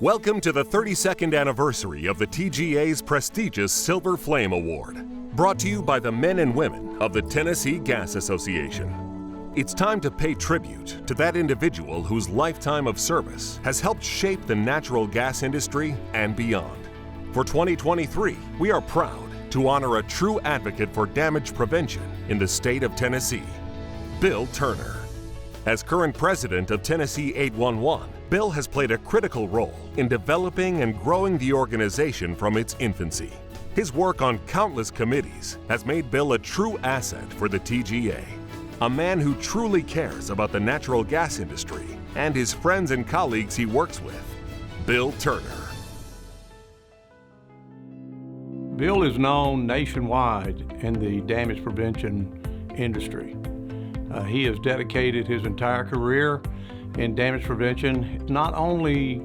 Welcome to the 32nd anniversary of the TGA's prestigious Silver Flame Award, brought to you by the men and women of the Tennessee Gas Association. It's time to pay tribute to that individual whose lifetime of service has helped shape the natural gas industry and beyond. For 2023, we are proud to honor a true advocate for damage prevention in the state of Tennessee, Bill Turner. As current president of Tennessee 811, Bill has played a critical role in developing and growing the organization from its infancy. His work on countless committees has made Bill a true asset for the TGA, a man who truly cares about the natural gas industry and his friends and colleagues he works with. Bill Turner. Bill is known nationwide in the damage prevention industry. He has dedicated his entire career in damage prevention. Not only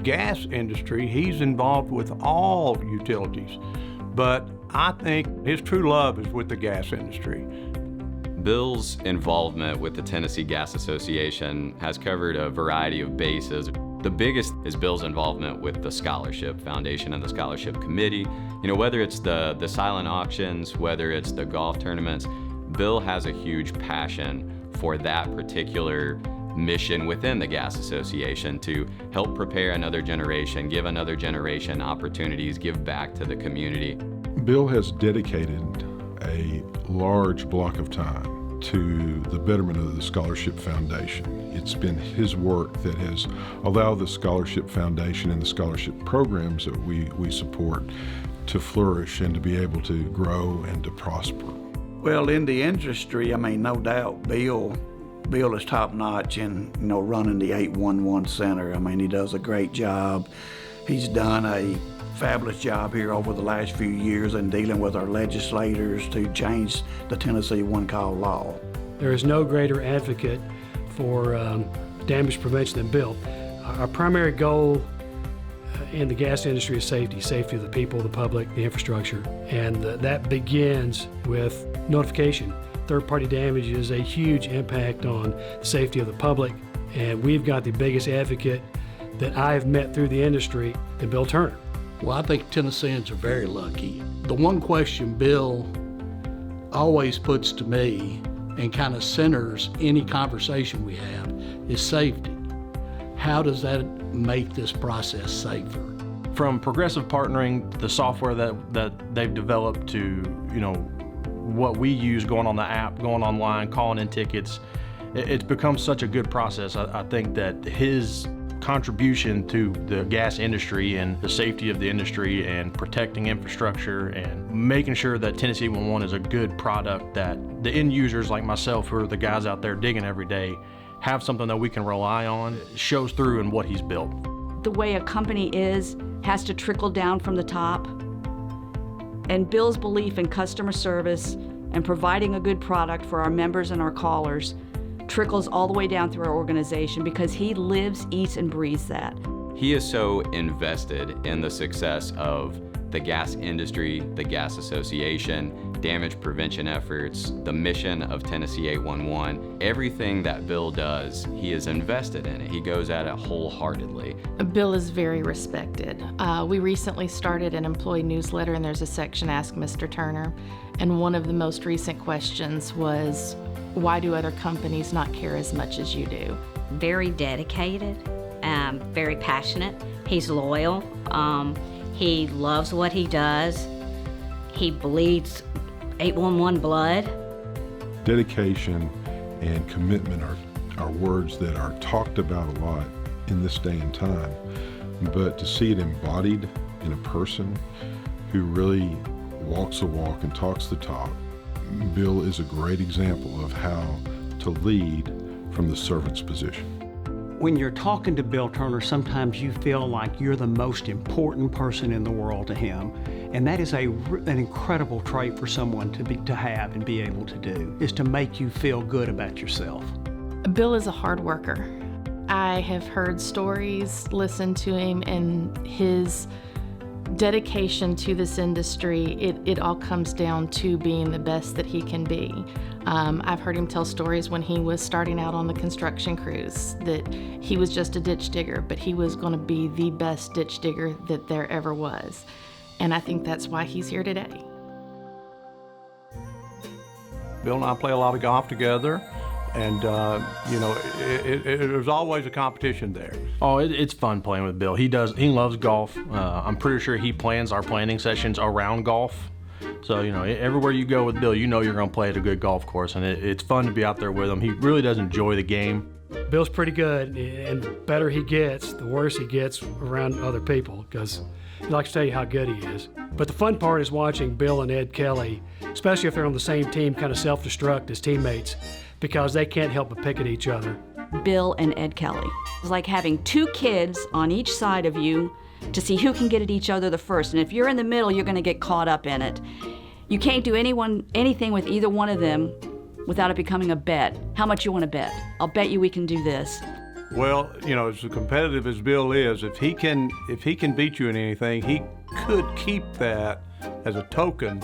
gas industry, he's involved with all utilities, but I think his true love is with the gas industry. Bill's involvement with the Tennessee Gas Association has covered a variety of bases. The biggest is Bill's involvement with the Scholarship Foundation and the Scholarship Committee. You know, whether it's the silent auctions, whether it's the golf tournaments, Bill has a huge passion for that particular mission within the Gas Association to help prepare another generation, give another generation opportunities, give back to the community. Bill has dedicated a large block of time to the betterment of the Scholarship Foundation. It's been his work that has allowed the Scholarship Foundation and the scholarship programs that we support to flourish and to be able to grow and to prosper. Well, in the industry, no doubt, Bill is top notch in, running the 811 Center. He does a great job. He's done a fabulous job here over the last few years in dealing with our legislators to change the Tennessee one-call law. There is no greater advocate for damage prevention than Bill. Our primary goal in the gas industry is safety of the people, the public, the infrastructure, and that begins with notification. Third-party damage is a huge impact on the safety of the public, and we've got the biggest advocate that I've met through the industry in Bill Turner. Well, I think Tennesseans are very lucky. The one question Bill always puts to me and kind of centers any conversation we have is safety. How does that make this process safer? From progressive partnering, the software that they've developed to, what we use going on the app, going online, calling in tickets, it's become such a good process. I think that his contribution to the gas industry and the safety of the industry and protecting infrastructure and making sure that Tennessee 811 is a good product that the end users like myself, who are the guys out there digging every day, have something that we can rely on, shows through in what he's built. The way a company has to trickle down from the top. And Bill's belief in customer service and providing a good product for our members and our callers trickles all the way down through our organization because he lives, eats, and breathes that. He is so invested in the success of the gas industry, the Gas Association, damage prevention efforts, the mission of Tennessee 811. Everything that Bill does, he is invested in it. He goes at it wholeheartedly. Bill is very respected. We recently started an employee newsletter, and there's a section, Ask Mr. Turner. And one of the most recent questions was, why do other companies not care as much as you do? Very dedicated, very passionate. He's loyal. He loves what he does. He bleeds 811 blood. Dedication and commitment are words that are talked about a lot in this day and time, but to see it embodied in a person who really walks the walk and talks the talk, Bill is a great example of how to lead from the servant's position. When you're talking to Bill Turner, sometimes you feel like you're the most important person in the world to him. And that is an incredible trait for someone to have and be able to do, is to make you feel good about yourself. Bill is a hard worker. I have heard stories, listened to him, and his dedication to this industry, it all comes down to being the best that he can be. I've heard him tell stories when he was starting out on the construction crews that he was just a ditch digger, but he was going to be the best ditch digger that there ever was. And I think that's why he's here today. Bill and I play a lot of golf together, and there's always a competition there. Oh, it's fun playing with Bill. He loves golf. I'm pretty sure he plans our planning sessions around golf. So, everywhere you go with Bill, you're going to play at a good golf course, and it's fun to be out there with him. He really does enjoy the game. Bill's pretty good, and the better he gets, the worse he gets around other people, because he likes to tell you how good he is. But the fun part is watching Bill and Ed Kelly, especially if they're on the same team, kind of self-destruct as teammates, because they can't help but pick at each other. Bill and Ed Kelly. It's like having two kids on each side of you to see who can get at each other the first. And if you're in the middle, you're going to get caught up in it. You can't do anything with either one of them without it becoming a bet. How much you want to bet? I'll bet you we can do this. Well, as competitive as Bill is, if he can beat you in anything, he could keep that as a token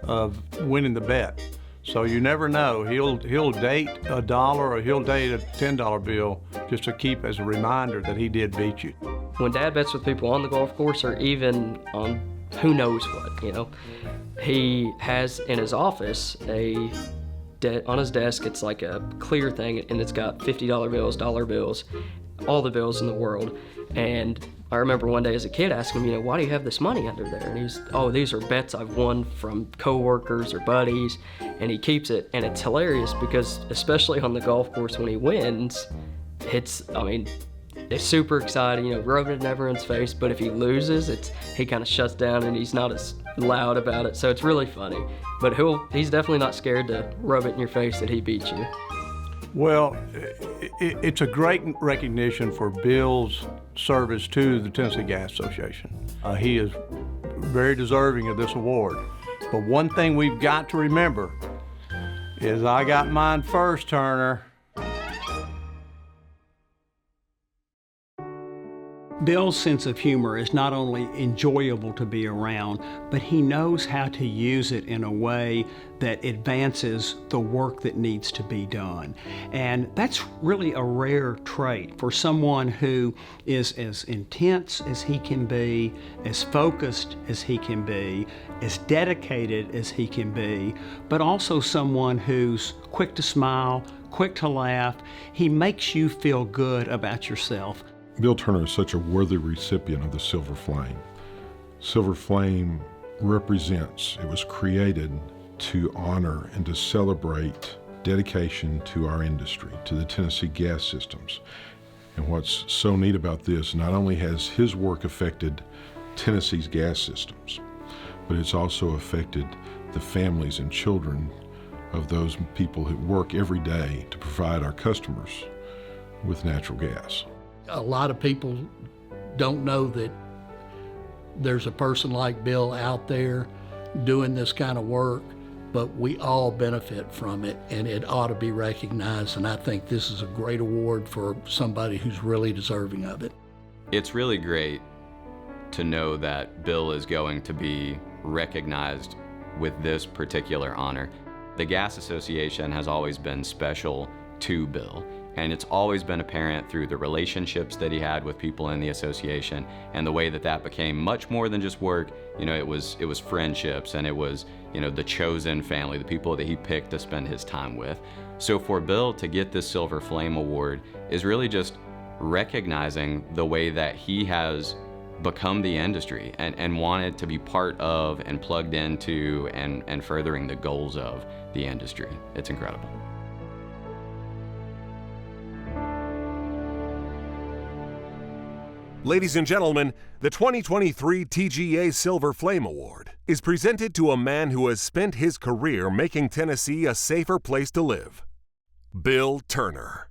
of winning the bet. So you never know. He'll date a dollar or he'll date a $10 bill just to keep as a reminder that he did beat you. When Dad bets with people on the golf course or even on who knows what, he has in his office on his desk, it's like a clear thing, and it's got $50 bills, dollar bills, all the bills in the world. And I remember one day as a kid asking him, why do you have this money under there? And he's, these are bets I've won from coworkers or buddies, and he keeps it. And it's hilarious because, especially on the golf course when he wins, it's super exciting, rubbing it in everyone's face. But if he loses, he kind of shuts down and he's not as loud about it. So it's really funny. But he's definitely not scared to rub it in your face that he beat you. Well, it's a great recognition for Bill's service to the Tennessee Gas Association. He is very deserving of this award. But one thing we've got to remember is I got mine first, Turner. Bill's sense of humor is not only enjoyable to be around, but he knows how to use it in a way that advances the work that needs to be done. And that's really a rare trait for someone who is as intense as he can be, as focused as he can be, as dedicated as he can be, but also someone who's quick to smile, quick to laugh. He makes you feel good about yourself. Bill Turner is such a worthy recipient of the Silver Flame. Silver Flame represents, it was created to honor and to celebrate dedication to our industry, to the Tennessee gas systems. And what's so neat about this, not only has his work affected Tennessee's gas systems, but it's also affected the families and children of those people who work every day to provide our customers with natural gas. A lot of people don't know that there's a person like Bill out there doing this kind of work, but we all benefit from it, and it ought to be recognized. And I think this is a great award for somebody who's really deserving of it. It's really great to know that Bill is going to be recognized with this particular honor. The Gas Association has always been special to Bill. And it's always been apparent through the relationships that he had with people in the association and the way that became much more than just work. It was friendships, and it was, the chosen family, the people that he picked to spend his time with. So for Bill to get this Silver Flame Award is really just recognizing the way that he has become the industry and wanted to be part of and plugged into and furthering the goals of the industry. It's incredible. Ladies and gentlemen, the 2023 TGA Silver Flame Award is presented to a man who has spent his career making Tennessee a safer place to live, Bill Turner.